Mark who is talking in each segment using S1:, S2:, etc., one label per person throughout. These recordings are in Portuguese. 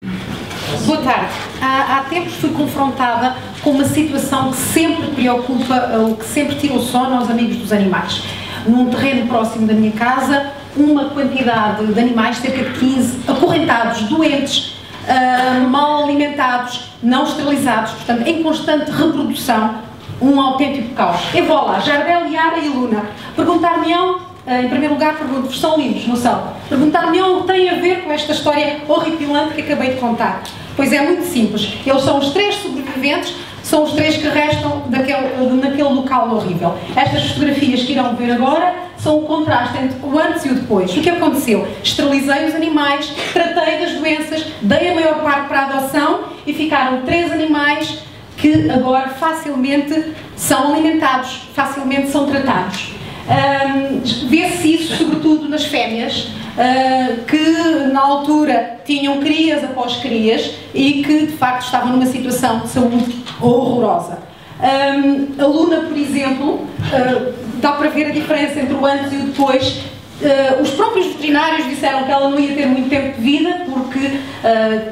S1: Boa tarde. Há tempos fui confrontada com uma situação que sempre preocupa, ou que sempre tira o sono aos amigos dos animais. Num terreno próximo da minha casa, uma quantidade de animais, cerca de 15, acorrentados, doentes, mal alimentados, não esterilizados, portanto, em constante reprodução, um autêntico caos. Eu vou lá, Jardel, Yara e Luna, perguntar-me-ão, em primeiro lugar, pergunto-vos, são lindos, não são? Perguntar-me-ão o que tem a ver com esta história horripilante que acabei de contar. Pois é, muito simples. Eles são os 3 sobreviventes, são os 3 que restam naquele local horrível. Estas fotografias que irão ver agora são o contraste entre o antes e o depois. O que aconteceu? Esterilizei os animais, tratei das doenças, dei a maior parte para a adoção e ficaram 3 animais que agora facilmente são alimentados, facilmente são tratados. Vê-se isso sobretudo nas fêmeas, que na altura tinham crias após crias e que de facto estavam numa situação de saúde horrorosa. A Luna, por exemplo, dá para ver a diferença entre o antes e o depois. Os próprios veterinários disseram que ela não ia ter muito tempo de vida porque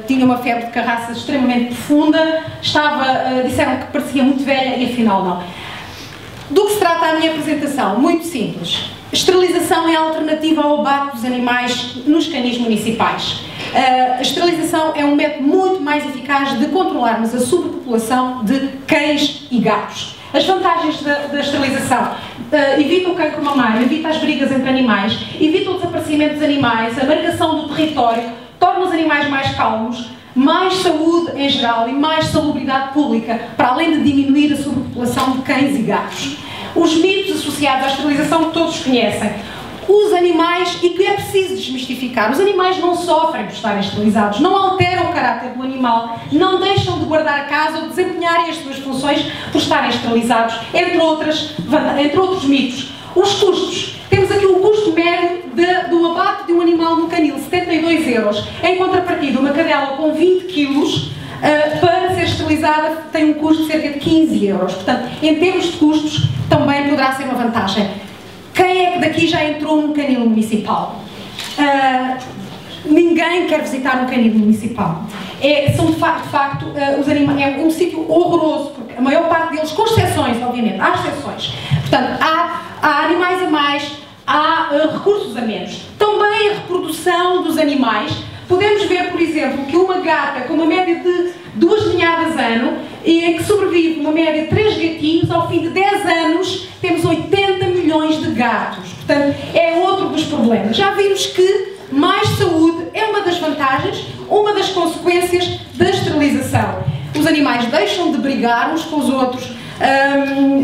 S1: tinha uma febre de carraças extremamente profunda, disseram que parecia muito velha e afinal não. Do que se trata a minha apresentação? Muito simples. Esterilização é a alternativa ao abate dos animais nos canis municipais. A esterilização é um método muito mais eficaz de controlarmos a sobrepopulação de cães e gatos. As vantagens da esterilização: evita o cancro mamário, evita as brigas entre animais, evita o desaparecimento dos animais, a marcação do território, torna os animais mais calmos, mais saúde em geral e mais salubridade pública, para além de diminuir a sobrepopulação de cães e gatos. Os mitos associados à esterilização que todos conhecem. Os animais, e que é preciso desmistificar, os animais não sofrem por estarem esterilizados, não alteram o caráter do animal, não deixam de guardar a casa ou de desempenharem as suas funções por estarem esterilizados, entre outros mitos. Os custos. Temos aqui o custo médio do abate de um animal no canil, 72 €. Em contrapartida, uma cadela com 20 quilos, para ser esterilizada, tem um custo de cerca de 15 €. Portanto, em termos de custos, também poderá ser uma vantagem. Quem é que daqui já entrou num canil municipal? Ninguém quer visitar um canil municipal. São de facto os animais, é um sítio horroroso, porque a maior parte deles, com exceções, obviamente, há exceções. Portanto, há animais a mais, há recursos a menos. Também a reprodução dos animais. Podemos ver, por exemplo, que uma gata com uma média de 2 ninhadas ano e em que sobrevive uma média de 3 gatinhos, ao fim de 10 anos temos 80 milhões de gatos. Portanto, é outro dos problemas. Já vimos que mais saúde é uma das vantagens, uma das consequências da esterilização. Os animais deixam de brigar uns com os outros,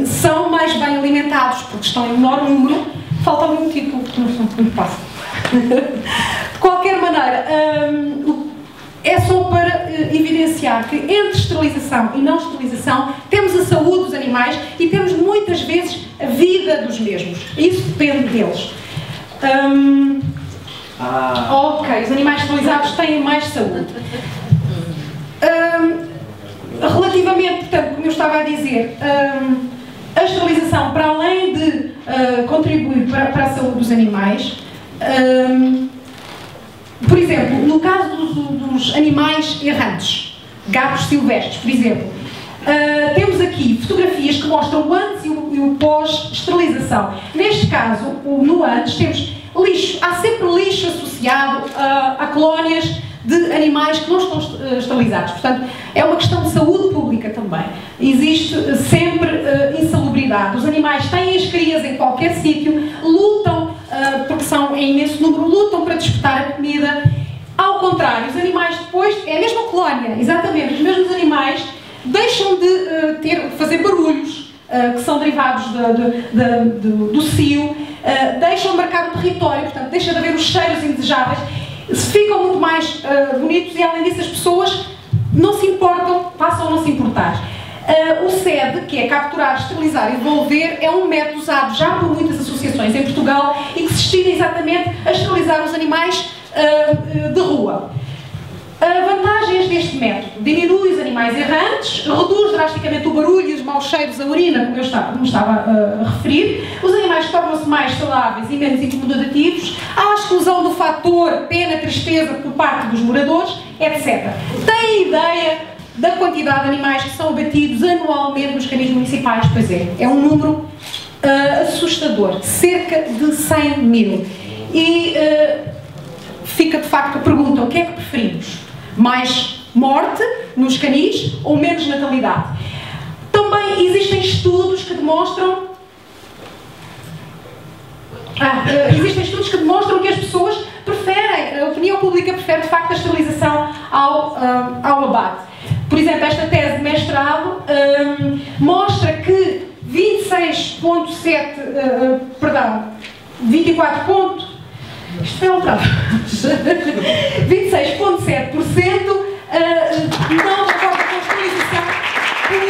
S1: são mais bem alimentados porque estão em menor número. Falta-me um título que não me passa. De qualquer maneira, é só para evidenciar que entre esterilização e não esterilização temos a saúde dos animais e temos muitas vezes a vida dos mesmos. Isso depende deles. Ok, os animais esterilizados têm mais saúde. Relativamente, portanto, como eu estava a dizer, a esterilização, para além de contribuir para a saúde dos animais, por exemplo, no caso dos animais errantes, gatos silvestres, por exemplo, temos aqui fotografias que mostram o antes e o pós-esterilização. Neste caso, no antes, temos lixo. Há sempre lixo associado a colónias de animais que não estão esterilizados. Portanto, é uma questão de saúde pública também. Existe sempre insalubridade. Os animais têm as crias em qualquer sítio, lutam, porque são em imenso número, lutam para disputar a comida. Ao contrário, os animais depois, é a mesma colónia, exatamente, os mesmos animais deixam de fazer barulhos, que são derivados do cio, deixam de marcar o território, portanto, deixa de haver os cheiros indesejáveis, ficam muito mais bonitos e, além disso, as pessoas não se importam, passam a não se importar. O SED, que é capturar, esterilizar e devolver, é um método usado já por muitas associações em Portugal e que se destina exatamente a esterilizar os animais de rua. Vantagens deste método: diminui os animais errantes, reduz drasticamente o barulho e os maus cheiros, a urina, como eu estava a referir, os animais tornam-se mais saudáveis e menos incomodativos, há a exclusão do fator pena, tristeza por parte dos moradores, etc. Tem ideia da quantidade de animais que são abatidos anualmente nos canis municipais? Pois é um número assustador, cerca de 100 mil. E fica de facto a pergunta: o que é que preferimos? Mais morte nos canis ou menos natalidade? Também existem estudos que demonstram que as pessoas preferem, a opinião pública prefere de facto a esterilização ao abate. Por exemplo, esta tese de mestrado mostra que 24 isto foi alterado. 26,7% não acorda com a esterilização por